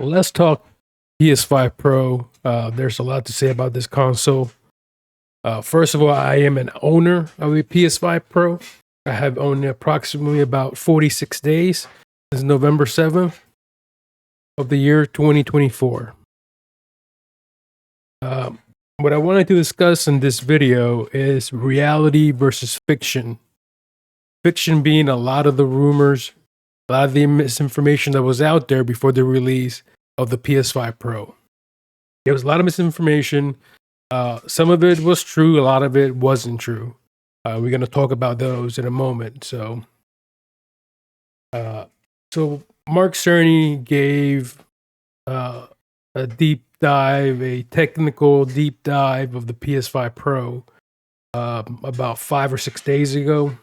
let's talk PS5 Pro. There's a lot to say about this console. First of all, I am an owner of a PS5 Pro. I have owned it approximately about 46 days since November 7th of the year 2024. What I wanted to discuss in this video is reality versus fiction. Fiction being a lot of the rumors, a lot of the misinformation that was out there before the release of the PS5 Pro. There was a lot of misinformation. Some of it was true, a lot of it wasn't true. We're going to talk about those in a moment. So Mark Cerny gave a technical deep dive of the PS5 Pro about 5 or 6 days ago.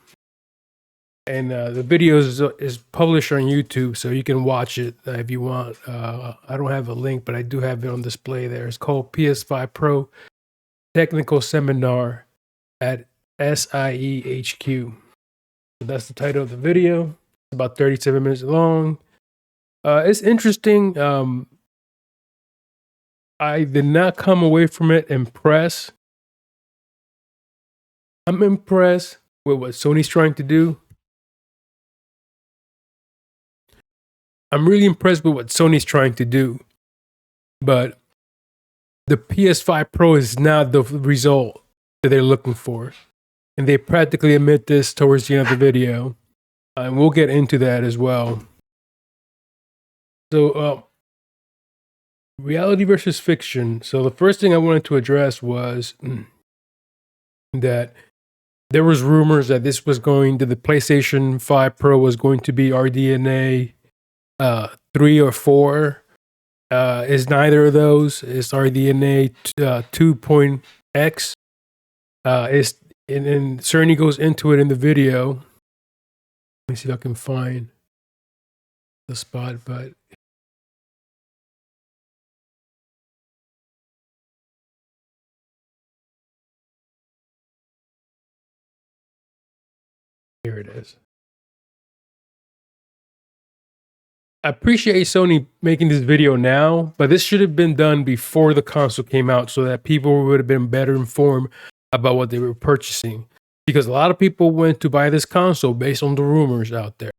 And the video is published on YouTube, so you can watch it if you want. I don't have a link, but I do have it on display there. It's called PS5 Pro Technical Seminar at SIEHQ. So that's the title of the video. It's about 37 minutes long. It's interesting. I did not come away from it impressed. I'm impressed with what Sony's trying to do. I'm really impressed with what Sony's trying to do. But the PS5 Pro is not the result that they're looking for. And they practically admit this towards the end of the video. And we'll get into that as well. So, reality versus fiction. So the first thing I wanted to address was that there was rumors that the PlayStation 5 Pro was going to be RDNA 3 or 4. Is neither of those. It's RDNA 2.x. And Cerny goes into it in the video. Let me see if I can find the spot, but here it is. I appreciate Sony making this video now, but this should have been done before the console came out so that people would have been better informed about what they were purchasing. Because a lot of people went to buy this console based on the rumors out there.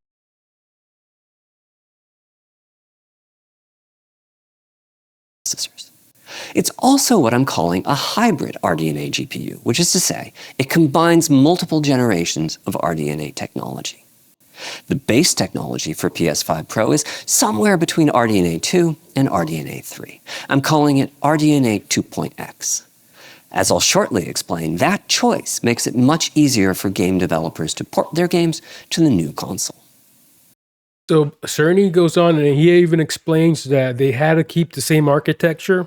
It's also what I'm calling a hybrid RDNA GPU, which is to say, it combines multiple generations of RDNA technology. The base technology for PS5 Pro is somewhere between RDNA 2 and RDNA 3. I'm calling it RDNA 2.x. As I'll shortly explain, that choice makes it much easier for game developers to port their games to the new console. So Cerny goes on and he even explains that they had to keep the same architecture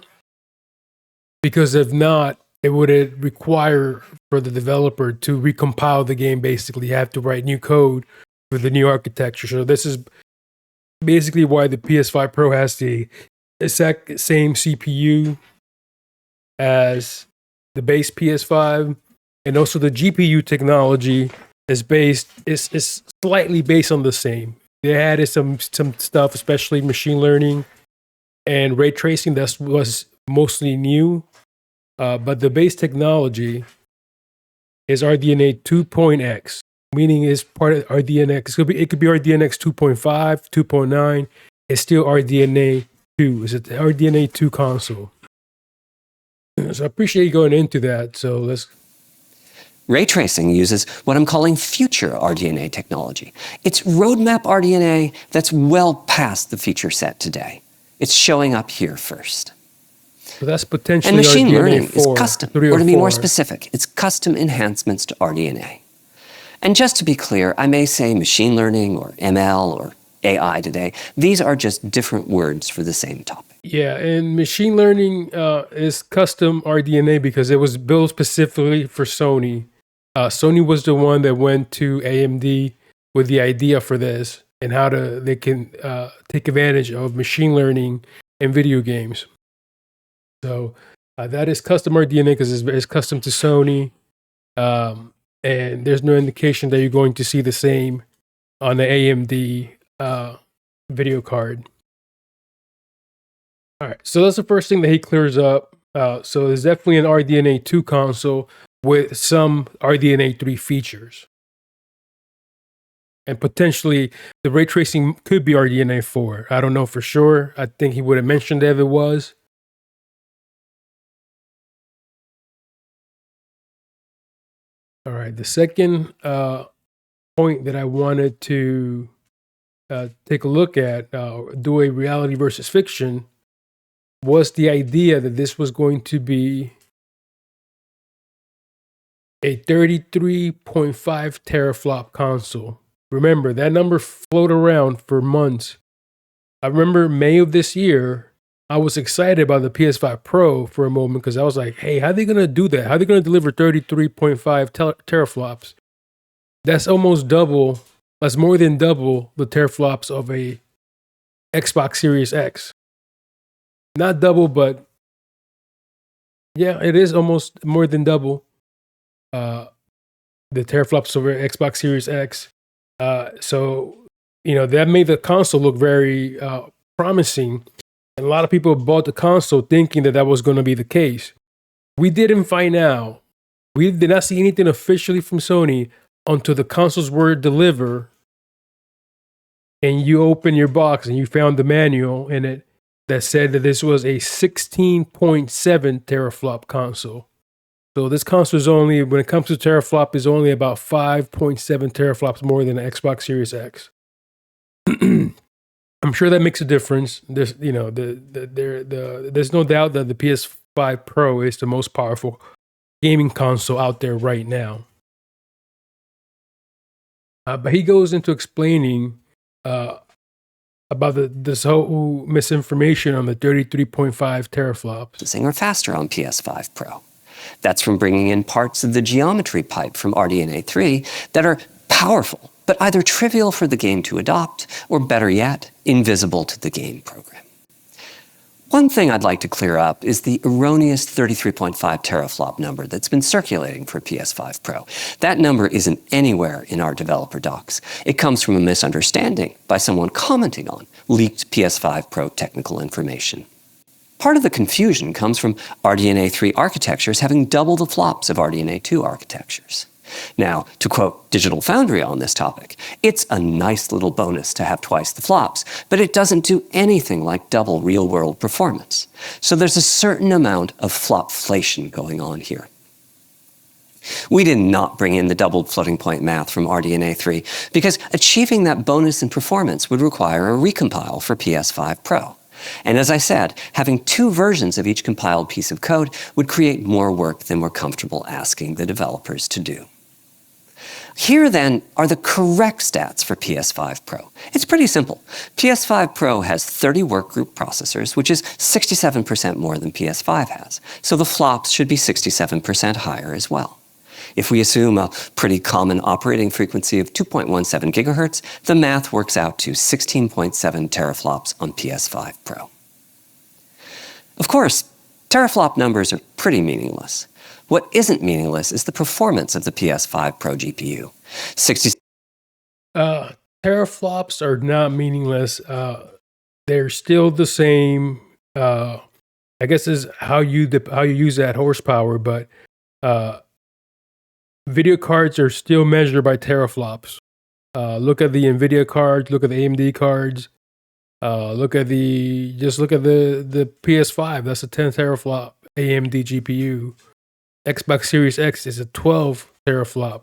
because if not, it would require for the developer to recompile the game, basically. You have to write new code for the new architecture. So this is basically why the PS5 Pro has the exact same CPU as the base PS5, and also the GPU technology is slightly based on the same. They added some stuff, especially machine learning and ray tracing, that was mostly new. But the base technology is RDNA 2.x, meaning it's part of RDNX. It could be RDNX 2.5, 2.9. It's still RDNA 2. It's an RDNA 2 console. So I appreciate you going into that. So let's. Ray tracing uses what I'm calling future RDNA technology. It's roadmap RDNA that's well past the feature set today. It's showing up here first. So that's potentially and machine RDNA learning 4, is custom, 3 or to be 4. more specific, it's custom enhancements to RDNA. And just to be clear, I may say machine learning or ML or AI today. These are just different words for the same topic. Yeah, and machine learning is custom RDNA because it was built specifically for Sony. Sony was the one that went to AMD with the idea for this and how they can take advantage of machine learning in video games. So that is custom RDNA because it's custom to Sony. And there's no indication that you're going to see the same on the AMD video card. All right, so that's the first thing that he clears up. So there's definitely an RDNA 2 console with some RDNA 3 features. And potentially the ray tracing could be RDNA 4. I don't know for sure. I think he would have mentioned it if it was. All right, the second point that I wanted to take a look at, do a reality versus fiction, was the idea that this was going to be a 33.5 teraflop console. Remember, that number floated around for months. I remember May of this year, I was excited about the PS5 Pro for a moment because I was like, hey, how are they going to do that? How are they going to deliver 33.5 teraflops? That's almost double. That's more than double the teraflops of a Xbox Series X. Not double, but yeah, it is almost more than double the teraflops over Xbox Series X. So, that made the console look very promising. And a lot of people bought the console thinking that that was going to be the case. We didn't find out. We did not see anything officially from Sony until the consoles were delivered and you open your box and you found the manual in it that said that this was a 16.7 teraflop console. So this console is only, when it comes to teraflop, is only about 5.7 teraflops more than the Xbox Series X. I'm sure that makes a difference. There's, there's no doubt that the PS5 Pro is the most powerful gaming console out there right now. But he goes into explaining about this whole misinformation on the 33.5 teraflops. Or faster on PS5 Pro. That's from bringing in parts of the geometry pipe from RDNA 3 that are powerful, but either trivial for the game to adopt, or better yet, invisible to the game program. One thing I'd like to clear up is the erroneous 33.5 teraflop number that's been circulating for PS5 Pro. That number isn't anywhere in our developer docs. It comes from a misunderstanding by someone commenting on leaked PS5 Pro technical information. Part of the confusion comes from RDNA 3 architectures having double the flops of RDNA 2 architectures. Now, to quote Digital Foundry on this topic, it's a nice little bonus to have twice the flops, but it doesn't do anything like double real-world performance. So there's a certain amount of flopflation going on here. We did not bring in the doubled floating point math from RDNA 3 because achieving that bonus in performance would require a recompile for PS5 Pro. And as I said, having two versions of each compiled piece of code would create more work than we're comfortable asking the developers to do. Here, then, are the correct stats for PS5 Pro. It's pretty simple. PS5 Pro has 30 workgroup processors, which is 67% more than PS5 has, so the flops should be 67% higher as well. If we assume a pretty common operating frequency of 2.17 gigahertz, the math works out to 16.7 teraflops on PS5 Pro. Of course, teraflop numbers are pretty meaningless. What isn't meaningless is the performance of the PS5 Pro GPU. Teraflops are not meaningless. They're still the same. I guess is how you use that horsepower, but video cards are still measured by teraflops. Look at the NVIDIA cards. Look at the AMD cards. Look at the PS5. That's a 10 teraflop AMD GPU. Xbox Series X is a 12 teraflop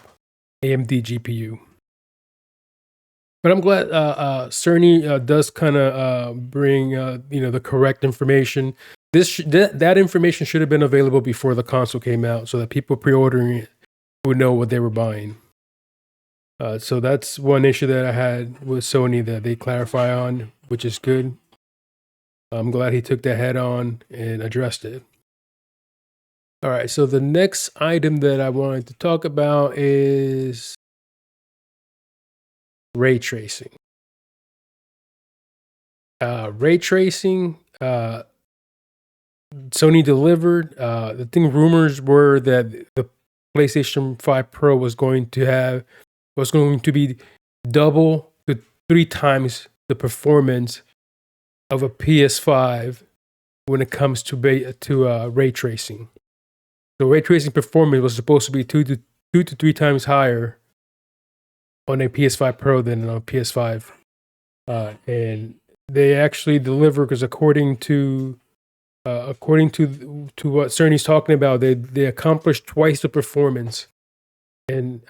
AMD GPU. But I'm glad Cerny does kind of bring the correct information. That information should have been available before the console came out, so that people pre-ordering it would know what they were buying. So that's one issue that I had with Sony that they clarify on, which is good. I'm glad he took that head on and addressed it. All right, so the next item that I wanted to talk about is ray tracing. Ray tracing, Sony delivered. The rumors were that the PlayStation 5 Pro was going to be double to 3 times the performance of a PS5 when it comes to ray tracing. So ray tracing performance was supposed to be two to three times higher on a PS5 Pro than on a PS5, and they actually deliver because according to what Cerny's talking about, they accomplished twice the performance and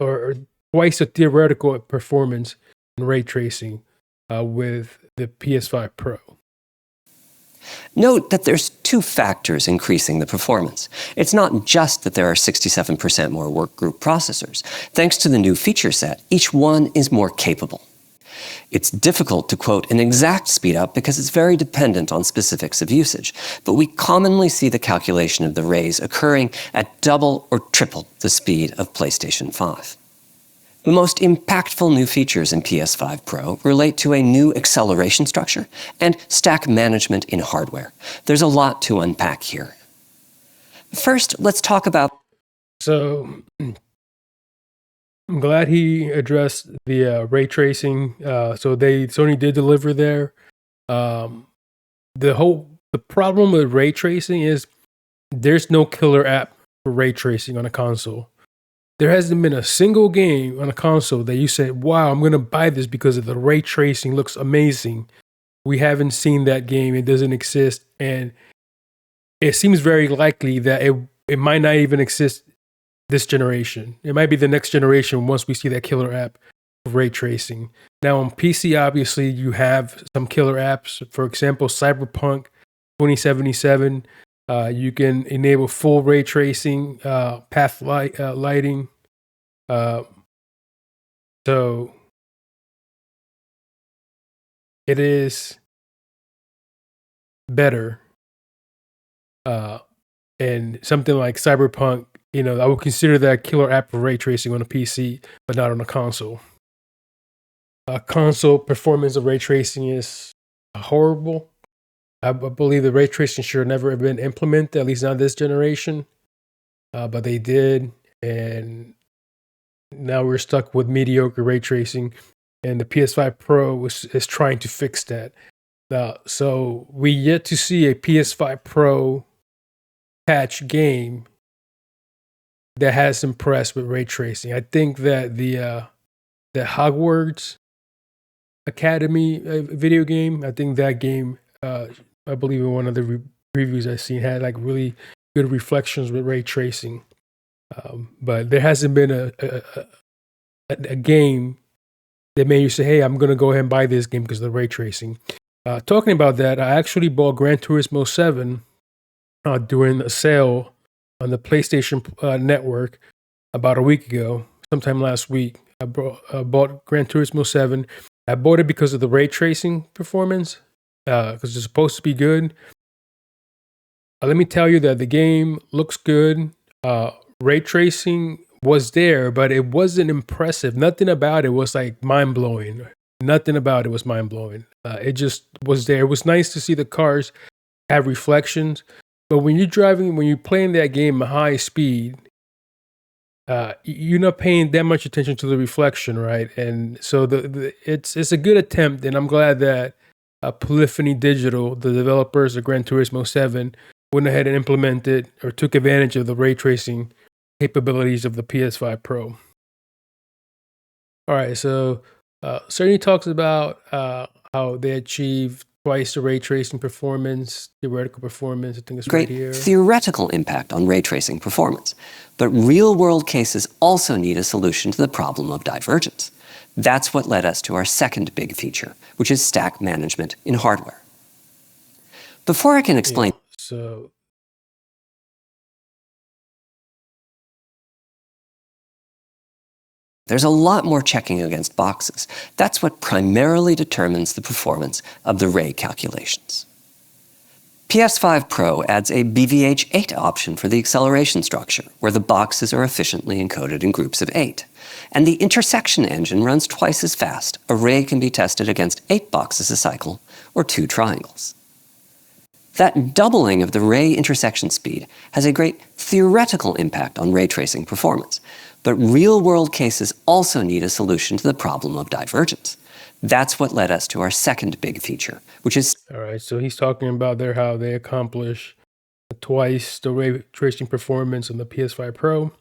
or twice the theoretical performance in ray tracing with the PS5 Pro. Note that there's two factors increasing the performance. It's not just that there are 67% more workgroup processors. Thanks to the new feature set, each one is more capable. It's difficult to quote an exact speedup because it's very dependent on specifics of usage, but we commonly see the calculation of the rays occurring at double or triple the speed of PlayStation 5. The most impactful new features in PS5 Pro relate to a new acceleration structure and stack management in hardware. There's a lot to unpack here. First, let's talk about... So, I'm glad he addressed the ray tracing. So Sony did deliver there. The problem with ray tracing is there's no killer app for ray tracing on a console. There hasn't been a single game on a console that you said, wow, I'm going to buy this because of the ray tracing looks amazing. We haven't seen that game. It doesn't exist. And it seems very likely that it might not even exist this generation. It might be the next generation once we see that killer app for ray tracing. Now on PC, obviously, you have some killer apps. For example, Cyberpunk 2077. You can enable full ray tracing, path lighting. So it is better. And something like Cyberpunk, I would consider that a killer app for ray tracing on a PC, but not on a console. Console performance of ray tracing is horrible. I believe the ray tracing should never have been implemented, at least not this generation. But they did, and now we're stuck with mediocre ray tracing, and the PS5 Pro is trying to fix that. So we yet to see a PS5 Pro patch game that has impressed with ray tracing. I think that the Hogwarts Academy video game, I think that game, I believe in one of the reviews I've seen, had like really good reflections with ray tracing. But there hasn't been a game that made you say, hey, I'm going to go ahead and buy this game because of the ray tracing. Talking about that, I actually bought Gran Turismo 7 during a sale on the PlayStation Network about a week ago, sometime last week. I bought Gran Turismo 7. I bought it because of the ray tracing performance, because it's supposed to be good. Let me tell you that the game looks good. Ray tracing was there, but it wasn't impressive. Nothing about it was like mind-blowing. Nothing about it was mind-blowing. It just was there. It was nice to see the cars have reflections, but when you're playing that game at high speed, you're not paying that much attention to the reflection, right? And so it's a good attempt, and I'm glad that Polyphony Digital, the developers of Gran Turismo 7, went ahead and implemented or took advantage of the ray tracing capabilities of the PS5 Pro. All right, so Cerny talks about how they achieved twice the ray tracing performance, theoretical performance. I think it's right here. Great theoretical impact on ray tracing performance, but real-world cases also need a solution to the problem of divergence. That's what led us to our second big feature, which is stack management in hardware. Before I can explain... So there's a lot more checking against boxes. That's what primarily determines the performance of the ray calculations. PS5 Pro adds a BVH8 option for the acceleration structure, where the boxes are efficiently encoded in groups of 8. And the intersection engine runs twice as fast. A ray can be tested against 8 boxes a cycle, or 2 triangles. That doubling of the ray intersection speed has a great theoretical impact on ray tracing performance. But real-world cases also need a solution to the problem of divergence. That's what led us to our second big feature, which is... All right, so he's talking about there how they accomplish twice the ray tracing performance on the PS5 Pro.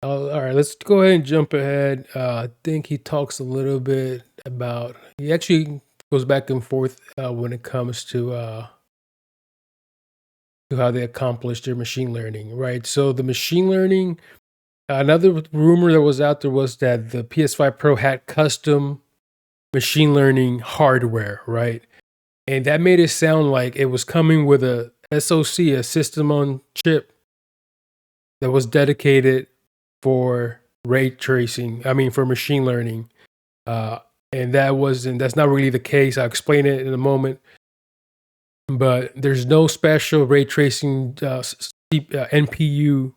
All right, let's go ahead and jump ahead. I think he talks a little bit about, he actually goes back and forth when it comes to how they accomplish their machine learning, right? So the machine learning, another rumor that was out there was that the PS5 Pro had custom machine learning hardware, right? And that made it sound like it was coming with a SoC, a system on chip, that was dedicated for ray tracing. I mean, for machine learning. And that's not really the case. I'll explain it in a moment. But there's no special ray tracing NPU,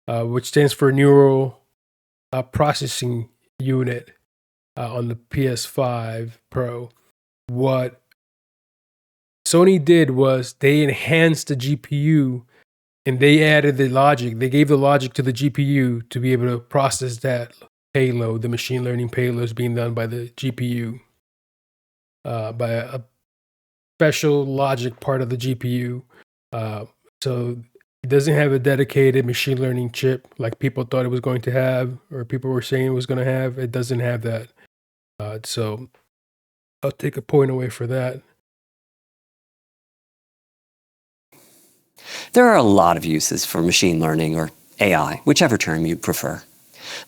which stands for Neural Processing Unit, on the PS5 Pro. What Sony did was they enhanced the GPU and they added the logic. They gave the logic to the GPU to be able to process that payload, the machine learning payloads being done by the GPU, by a special logic part of the GPU. So it doesn't have a dedicated machine learning chip like people thought it was going to have, or people were saying it was going to have. It doesn't have that. So I'll take a point away for that. There are a lot of uses for machine learning, or AI, whichever term you prefer.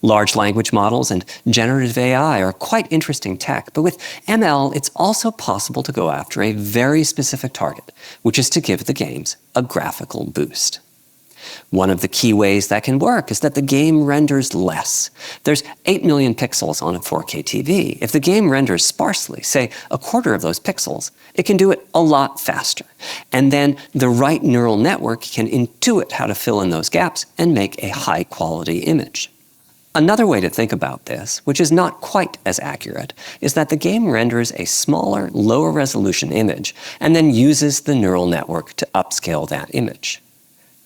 Large language models and generative AI are quite interesting tech, but with ML, it's also possible to go after a very specific target, which is to give the games a graphical boost. One of the key ways that can work is that the game renders less. There's 8 million pixels on a 4K TV. If the game renders sparsely, say a quarter of those pixels, it can do it a lot faster. And then the right neural network can intuit how to fill in those gaps and make a high-quality image. Another way to think about this, which is not quite as accurate, is that the game renders a smaller, lower-resolution image and then uses the neural network to upscale that image.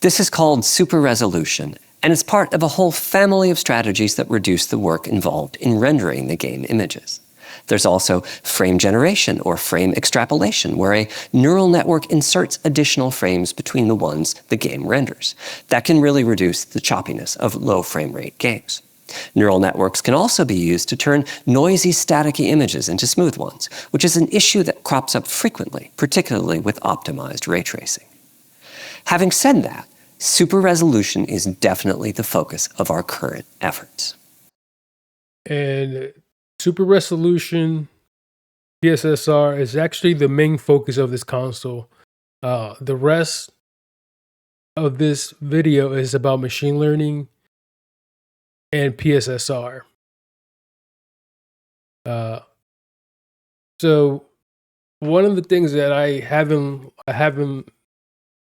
This is called super resolution, and it's part of a whole family of strategies that reduce the work involved in rendering the game images. There's also frame generation or frame extrapolation, where a neural network inserts additional frames between the ones the game renders. That can really reduce the choppiness of low frame rate games. Neural networks can also be used to turn noisy, staticky images into smooth ones, which is an issue that crops up frequently, particularly with optimized ray tracing. Having said that, super resolution is definitely the focus of our current efforts. And super resolution PSSR is actually the main focus of this console. The rest of this video is about machine learning and PSSR. So one of the things that I haven't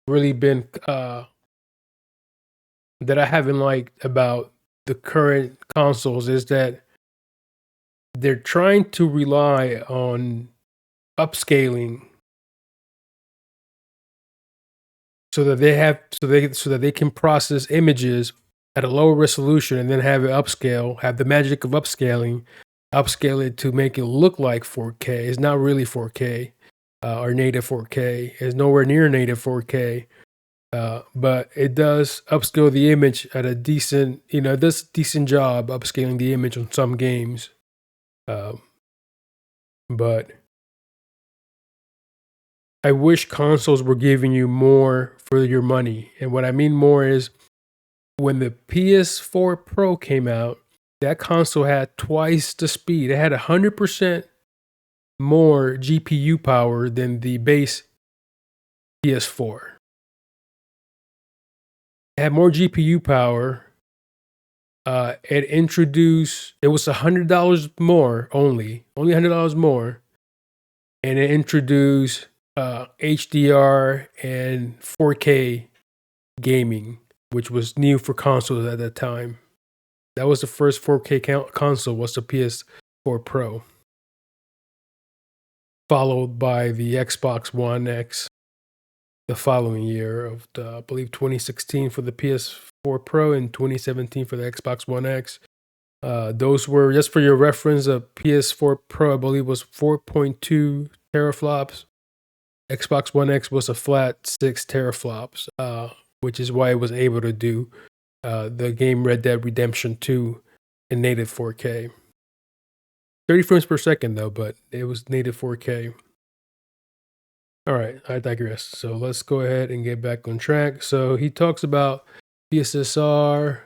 really been that I haven't liked about the current consoles is that they're trying to rely on upscaling so that they can process images at a lower resolution and then have it upscale, have the magic of upscaling, upscale it to make it look like 4K. It's not really 4K or native 4K. It's nowhere near native 4K. But it does upscale the image at a decent, it does a decent job upscaling the image on some games. But I wish consoles were giving you more for your money. And what I mean more is when the PS4 Pro came out, that console had twice the speed. It had 100% more GPU power than the base PS4. It had more GPU power. It was $100 more only $100 more. And it introduced HDR and 4K gaming, which was new for consoles at that time. That was the first 4K console, was the PS4 Pro, followed by the Xbox One X the following year of I believe 2016 for the PS4 Pro and 2017 for the Xbox One X. Those were, just for your reference, a PS4 Pro, I believe, was 4.2 teraflops. Xbox One X was a flat 6 teraflops, which is why it was able to do the game Red Dead Redemption 2 in native 4K. 30 frames per second, though, but it was native 4K. All right, I digress. So let's go ahead and get back on track. So he talks about PSSR.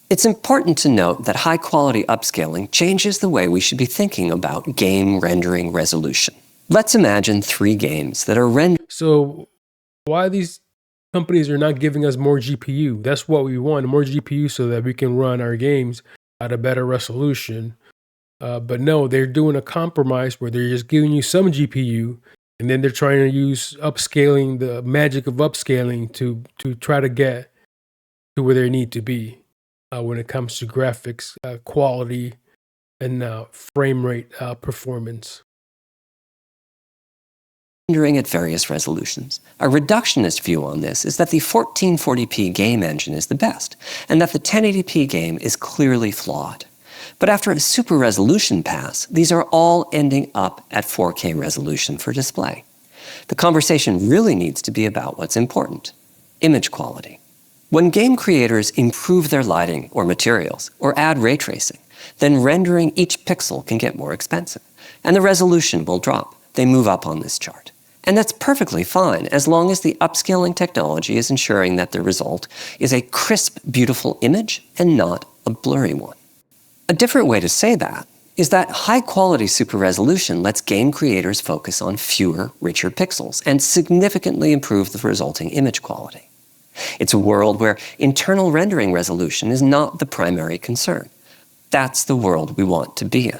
It's important to note that high-quality upscaling changes the way we should be thinking about game rendering resolution. Let's imagine 3 games that are rendered. So why these companies are not giving us more GPU? That's what we want, more GPU, so that we can run our games at a better resolution. But no, they're doing a compromise where they're just giving you some GPU, and then they're trying to use upscaling, the magic of upscaling, to try to get to where they need to be when it comes to graphics quality and frame rate performance. Rendering at various resolutions. A reductionist view on this is that the 1440p game engine is the best, and that the 1080p game is clearly flawed. But after a super resolution pass, these are all ending up at 4K resolution for display. The conversation really needs to be about what's important: image quality. When game creators improve their lighting or materials, or add ray tracing, then rendering each pixel can get more expensive, and the resolution will drop. They move up on this chart. And that's perfectly fine, as long as the upscaling technology is ensuring that the result is a crisp, beautiful image and not a blurry one. A different way to say that is that high-quality super resolution lets game creators focus on fewer, richer pixels and significantly improve the resulting image quality. It's a world where internal rendering resolution is not the primary concern. That's the world we want to be in.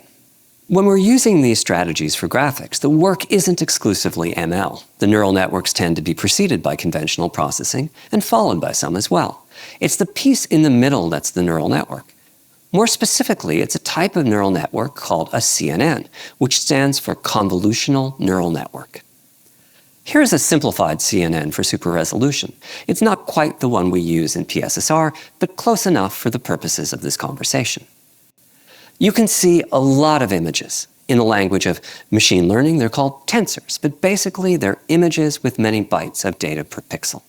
When we're using these strategies for graphics, the work isn't exclusively ML. The neural networks tend to be preceded by conventional processing and followed by some as well. It's the piece in the middle that's the neural network. More specifically, it's a type of neural network called a CNN, which stands for Convolutional Neural Network. Here's a simplified CNN for super resolution. It's not quite the one we use in PSSR, but close enough for the purposes of this conversation. You can see a lot of images. In the language of machine learning, they're called tensors, but basically they're images with many bytes of data per pixel.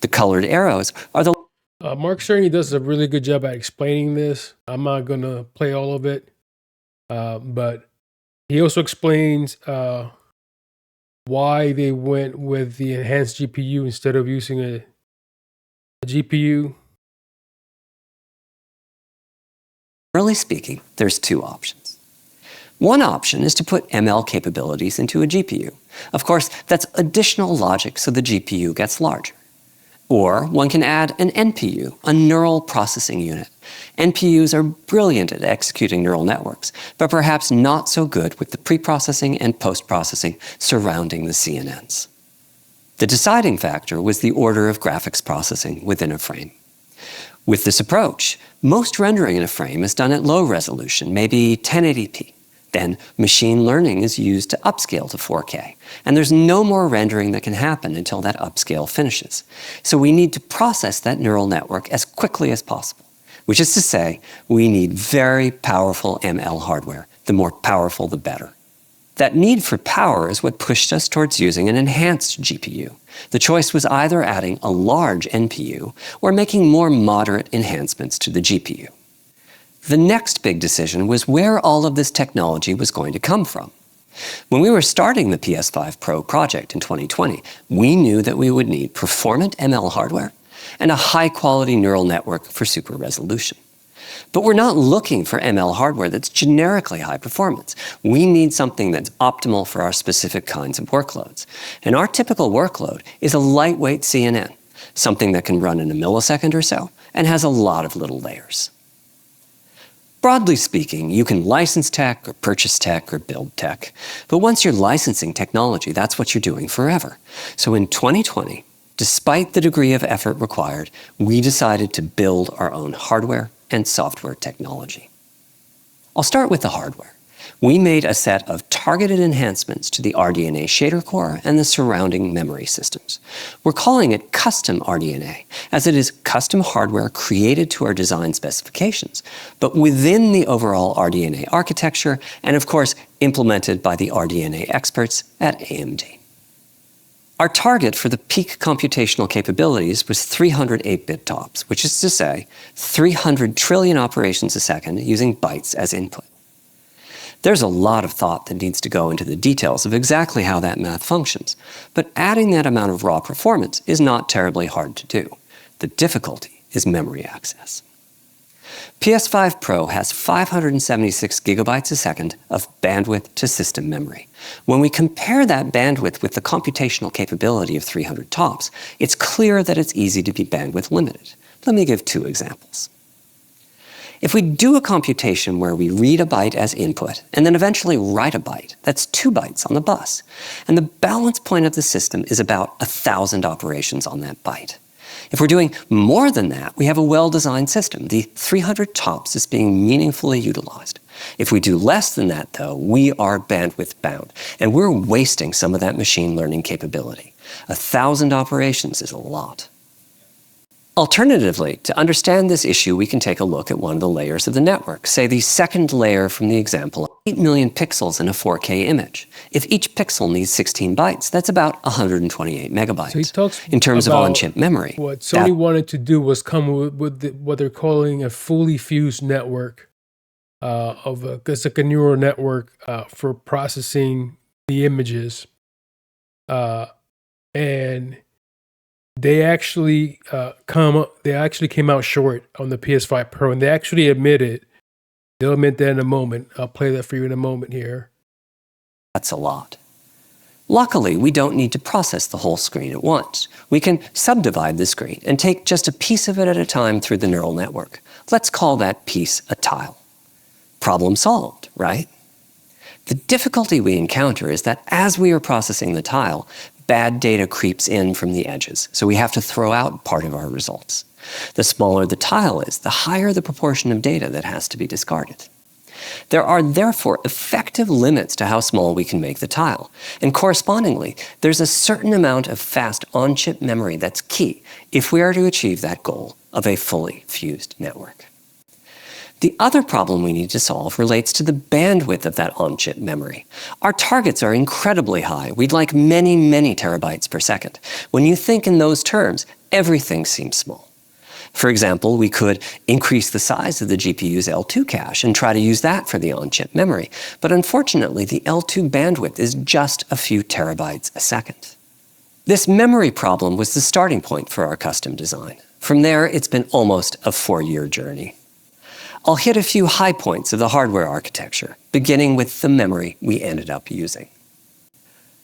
The colored arrows are the... Mark Cerny does a really good job at explaining this. I'm not going to play all of it, but he also explains why they went with the enhanced GPU instead of using a GPU. Generally speaking, there's 2 options. One option is to put ML capabilities into a GPU. Of course, that's additional logic so the GPU gets larger. Or one can add an NPU, a neural processing unit. NPUs are brilliant at executing neural networks, but perhaps not so good with the pre-processing and post-processing surrounding the CNNs. The deciding factor was the order of graphics processing within a frame. With this approach, most rendering in a frame is done at low resolution, maybe 1080p. Then machine learning is used to upscale to 4K, and there's no more rendering that can happen until that upscale finishes. So we need to process that neural network as quickly as possible, which is to say, we need very powerful ML hardware. The more powerful, the better. That need for power is what pushed us towards using an enhanced GPU. The choice was either adding a large NPU or making more moderate enhancements to the GPU. The next big decision was where all of this technology was going to come from. When we were starting the PS5 Pro project in 2020, we knew that we would need performant ML hardware and a high-quality neural network for super resolution. But we're not looking for ML hardware that's generically high performance. We need something that's optimal for our specific kinds of workloads. And our typical workload is a lightweight CNN, something that can run in a millisecond or so and has a lot of little layers. Broadly speaking, you can license tech or purchase tech or build tech. But once you're licensing technology, that's what you're doing forever. So in 2020, despite the degree of effort required, we decided to build our own hardware and software technology. I'll start with the hardware. We made a set of targeted enhancements to the RDNA shader core and the surrounding memory systems. We're calling it custom RDNA, as it is custom hardware created to our design specifications, but within the overall RDNA architecture and, of course, implemented by the RDNA experts at AMD. Our target for the peak computational capabilities was 300 8-bit TOPS, which is to say 300 trillion operations a second using bytes as input. There's a lot of thought that needs to go into the details of exactly how that math functions, but adding that amount of raw performance is not terribly hard to do. The difficulty is memory access. PS5 Pro has 576 gigabytes a second of bandwidth to system memory. When we compare that bandwidth with the computational capability of 300 TOPS, it's clear that it's easy to be bandwidth limited. Let me give two examples. If we do a computation where we read a byte as input and then eventually write a byte, that's 2 bytes on the bus, and the balance point of the system is about 1,000 operations on that byte. If we're doing more than that, we have a well-designed system. The 300 TOPS is being meaningfully utilized. If we do less than that, though, we are bandwidth bound, and we're wasting some of that machine learning capability. 1,000 operations is a lot. Alternatively, to understand this issue, we can take a look at one of the layers of the network, say the second layer from the example, 8 million pixels in a 4K image. If each pixel needs 16 bytes, that's about 128 megabytes. So he talks in terms of on-chip memory. What Sony wanted to do was come with what they're calling a fully fused network, it's like a neural network for processing the images, and they actually came out short on the PS5 Pro, and they actually admit it. They'll admit that in a moment. I'll play that for you in a moment here. That's a lot. Luckily, we don't need to process the whole screen at once. We can subdivide the screen and take just a piece of it at a time through the neural network. Let's call that piece a tile. Problem solved, right? The difficulty we encounter is that as we are processing the tile, bad data creeps in from the edges, so we have to throw out part of our results. The smaller the tile is, the higher the proportion of data that has to be discarded. There are therefore effective limits to how small we can make the tile, and correspondingly, there's a certain amount of fast on-chip memory that's key if we are to achieve that goal of a fully fused network. The other problem we need to solve relates to the bandwidth of that on-chip memory. Our targets are incredibly high. We'd like many, many terabytes per second. When you think in those terms, everything seems small. For example, we could increase the size of the GPU's L2 cache and try to use that for the on-chip memory. But unfortunately, the L2 bandwidth is just a few terabytes a second. This memory problem was the starting point for our custom design. From there, it's been almost a 4-year journey. I'll hit a few high points of the hardware architecture, beginning with the memory we ended up using.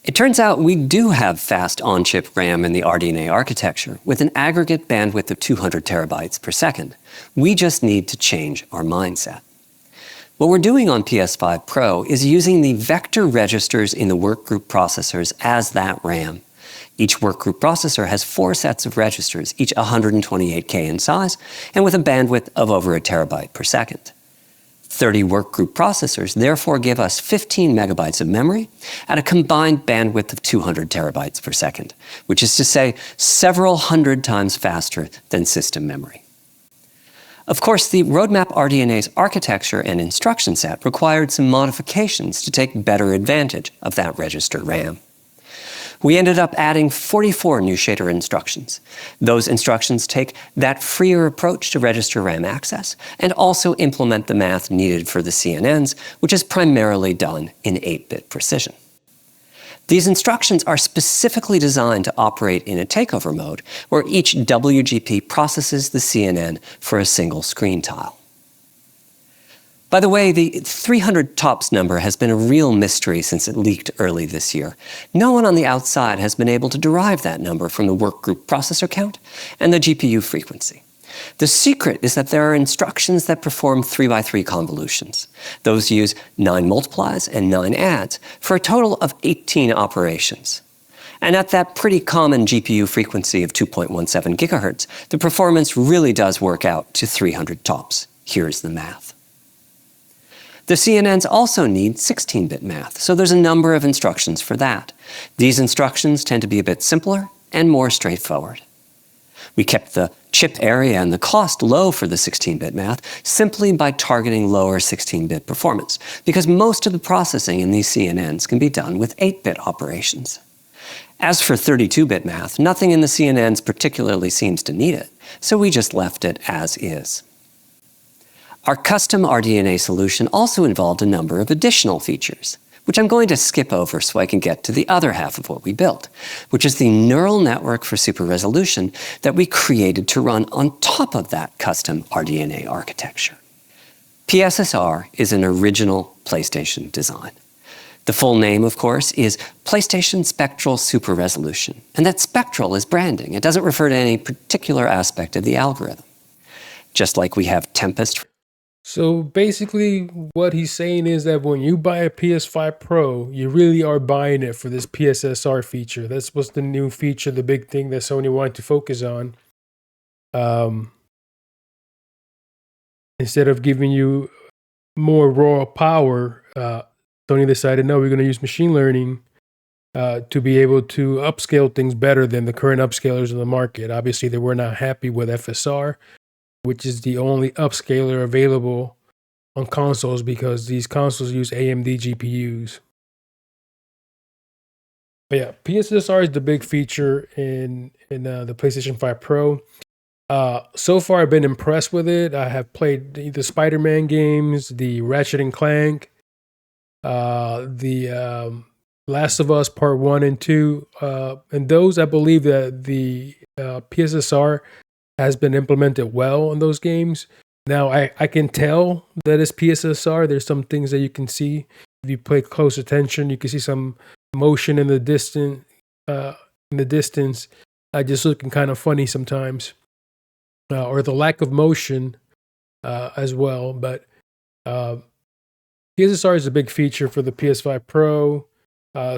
It turns out we do have fast on-chip RAM in the RDNA architecture with an aggregate bandwidth of 200 terabytes per second. We just need to change our mindset. What we're doing on PS5 Pro is using the vector registers in the workgroup processors as that RAM. Each workgroup processor has 4 sets of registers, each 128K in size, and with a bandwidth of over a terabyte per second. 30 workgroup processors therefore give us 15 megabytes of memory at a combined bandwidth of 200 terabytes per second, which is to say several hundred times faster than system memory. Of course, the roadmap RDNA's architecture and instruction set required some modifications to take better advantage of that register RAM. We ended up adding 44 new shader instructions. Those instructions take that freer approach to register RAM access and also implement the math needed for the CNNs, which is primarily done in 8-bit precision. These instructions are specifically designed to operate in a takeover mode where each WGP processes the CNN for a single screen tile. By the way, the 300 TOPS number has been a real mystery since it leaked early this year. No one on the outside has been able to derive that number from the workgroup processor count and the GPU frequency. The secret is that there are instructions that perform 3x3 convolutions. Those use 9 multiplies and 9 adds for a total of 18 operations. And at that pretty common GPU frequency of 2.17 gigahertz, the performance really does work out to 300 TOPS. Here's the math. The CNNs also need 16-bit math, so there's a number of instructions for that. These instructions tend to be a bit simpler and more straightforward. We kept the chip area and the cost low for the 16-bit math simply by targeting lower 16-bit performance, because most of the processing in these CNNs can be done with 8-bit operations. As for 32-bit math, nothing in the CNNs particularly seems to need it, so we just left it as is. Our custom RDNA solution also involved a number of additional features, which I'm going to skip over so I can get to the other half of what we built, which is the neural network for super resolution that we created to run on top of that custom RDNA architecture. PSSR is an original PlayStation design. The full name, of course, is PlayStation Spectral Super Resolution, and that spectral is branding. It doesn't refer to any particular aspect of the algorithm. Just like we have Tempest. So basically what he's saying is that when you buy a PS5 Pro, you really are buying it for this PSSR feature. That's what's the new feature, the big thing that Sony wanted to focus on. Instead of giving you more raw power, Sony decided, no, we're going to use machine learning to be able to upscale things better than the current upscalers in the market. Obviously, they were not happy with FSR, which is the only upscaler available on consoles because these consoles use AMD GPUs. But yeah, PSSR is the big feature in the PlayStation 5 Pro. So far, I've been impressed with it. I have played the Spider-Man games, the Ratchet and Clank, the Last of Us Part 1 and 2. And those, I believe that the PSSR has been implemented well in those games. Now, I can tell that it's PSSR. There's some things that you can see. If you pay close attention, you can see some motion in the distance, just looking kind of funny sometimes. Or the lack of motion as well. But PSSR is a big feature for the PS5 Pro.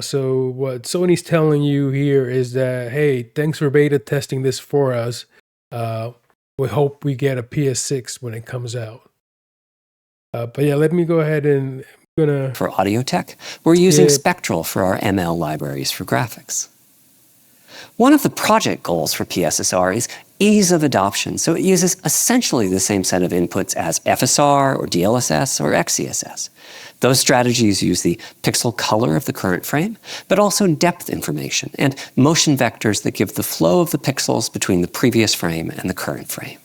So what Sony's telling you here is that, hey, thanks for beta testing this for us. We hope we get a PS6 when it comes out. But yeah, let me go ahead and For audio tech, we're using Spectral for our ML libraries for graphics. One of the project goals for PSSR is ease of adoption, so it uses essentially the same set of inputs as FSR or DLSS or XeSS. Those strategies use the pixel color of the current frame, but also depth information and motion vectors that give the flow of the pixels between the previous frame and the current frame.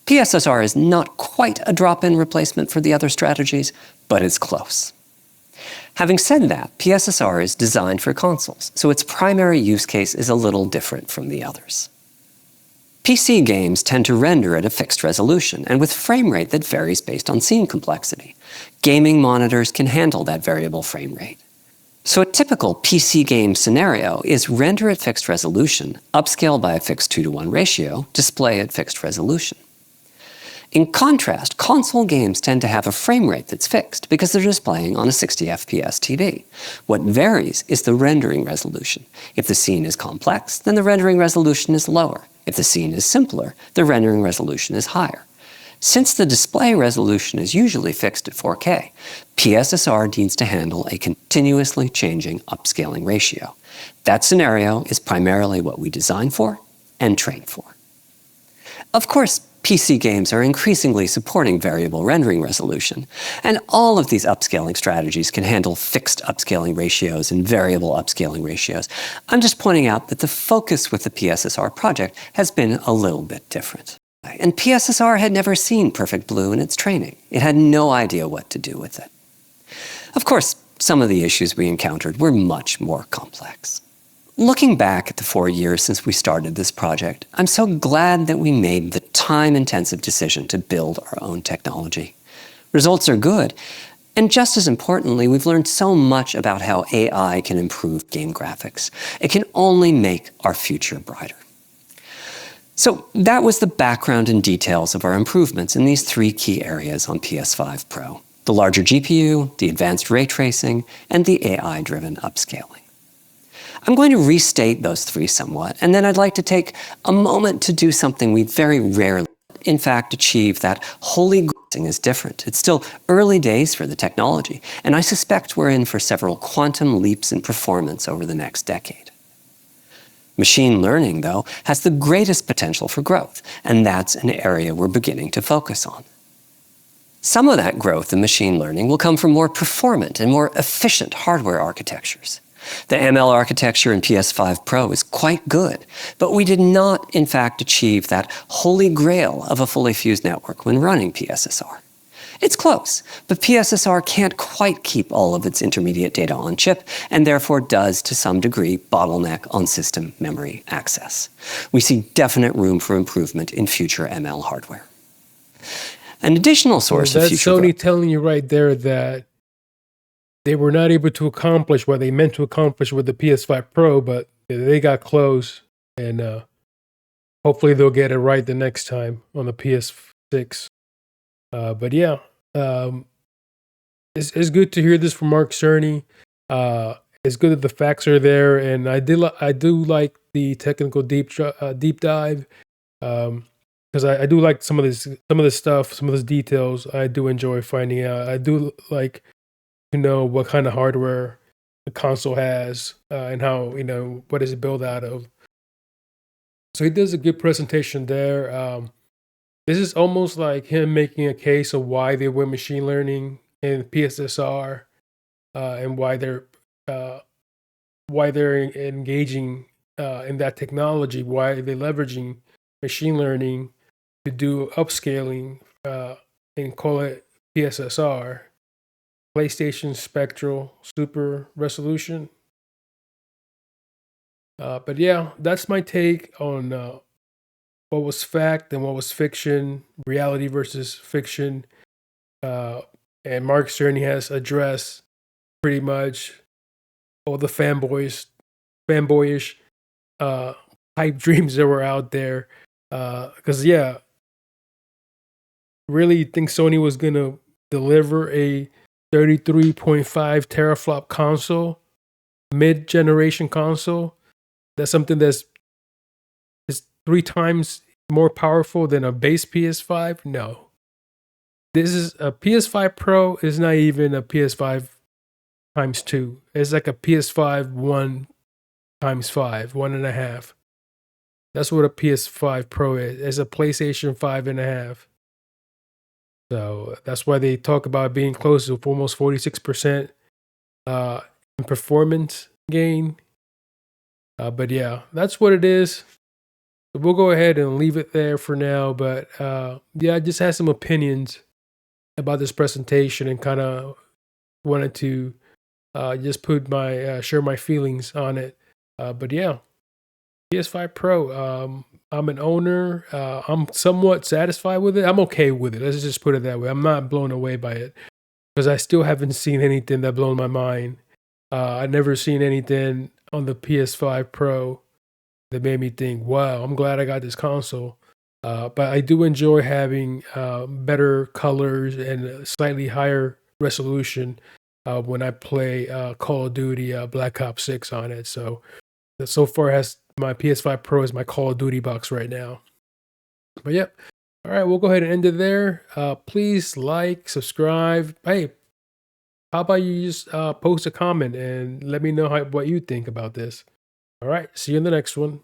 PSSR is not quite a drop-in replacement for the other strategies, but it's close. Having said that, PSSR is designed for consoles, so its primary use case is a little different from the others. PC games tend to render at a fixed resolution and with frame rate that varies based on scene complexity. Gaming monitors can handle that variable frame rate. So a typical PC game scenario is render at fixed resolution, upscale by a fixed 2:1 ratio, display at fixed resolution. In contrast, console games tend to have a frame rate that's fixed because they're displaying on a 60 FPS TV. What varies is the rendering resolution. If the scene is complex, then the rendering resolution is lower. If the scene is simpler, the rendering resolution is higher. Since the display resolution is usually fixed at 4K, PSSR needs to handle a continuously changing upscaling ratio. That scenario is primarily what we design for and train for. Of course, PC games are increasingly supporting variable rendering resolution, and all of these upscaling strategies can handle fixed upscaling ratios and variable upscaling ratios. I'm just pointing out that the focus with the PSSR project has been a little bit different. And PSSR had never seen Perfect Blue in its training. It had no idea what to do with it. Of course, some of the issues we encountered were much more complex. Looking back at the 4 years since we started this project, I'm so glad that we made the time-intensive decision to build our own technology. Results are good, and just as importantly, we've learned so much about how AI can improve game graphics. It can only make our future brighter. So that was the background and details of our improvements in these 3 key areas on PS5 Pro: the larger GPU, the advanced ray tracing, and the AI-driven upscaling. I'm going to restate those 3 somewhat, and then I'd like to take a moment to do something we very rarely, in fact, achieve that holy is different. It's still early days for the technology, and I suspect we're in for several quantum leaps in performance over the next decade. Machine learning, though, has the greatest potential for growth, and that's an area we're beginning to focus on. Some of that growth in machine learning will come from more performant and more efficient hardware architectures. The ML architecture in PS5 Pro is quite good, but we did not, in fact, achieve that holy grail of a fully fused network when running PSSR. It's close, but PSSR can't quite keep all of its intermediate data on chip, and therefore does, to some degree, bottleneck on system memory access. We see definite room for improvement in future ML hardware. An additional source of That's future Sony growth. telling you right there that they were not able to accomplish what they meant to accomplish with the PS5 Pro, but they got close, and hopefully they'll get it right the next time on the PS6. But yeah, it's good to hear this from Mark Cerny. It's good that the facts are there, and I do like the technical deep dive, because I do like some of this stuff, some of those details. I do enjoy finding out. I do like to know what kind of hardware the console has, and how, what is it built out of. So he does a good presentation there. This is almost like him making a case of why they went machine learning in PSSR, and why they're engaging in that technology, why they're leveraging machine learning to do upscaling, and call it PSSR, PlayStation Spectral Super Resolution. But yeah, that's my take on what was fact and what was fiction, reality versus fiction. And Mark Cerny has addressed pretty much all the fanboyish pipe dreams that were out there. Because yeah, really think Sony was gonna deliver a 33.5 teraflop console, mid-generation console? That's something that's is 3 times more powerful than a base PS5? No. This is a PS5 Pro is not even a PS5 times 2. It's like a PS5 1 times 5, 1.5. That's what a PS5 Pro is. It's a PlayStation 5.5. So that's why they talk about being close to almost 46% in performance gain. But yeah, that's what it is. So we'll go ahead and leave it there for now. But yeah, I just had some opinions about this presentation and kind of wanted to just put my share my feelings on it. But yeah, PS5 Pro. I'm an owner. I'm somewhat satisfied with it. I'm okay with it. Let's just put it that way. I'm not blown away by it because I still haven't seen anything that blown my mind. I've never seen anything on the PS5 Pro that made me think, "Wow, I'm glad I got this console." But I do enjoy having better colors and a slightly higher resolution when I play Call of Duty Black Ops 6 on it. So far has my PS5 Pro is my Call of Duty box right now. But yep. All right, we'll go ahead and end it there. Please like, subscribe. Hey, how about you just post a comment and let me know what you think about this. All right, see you in the next one.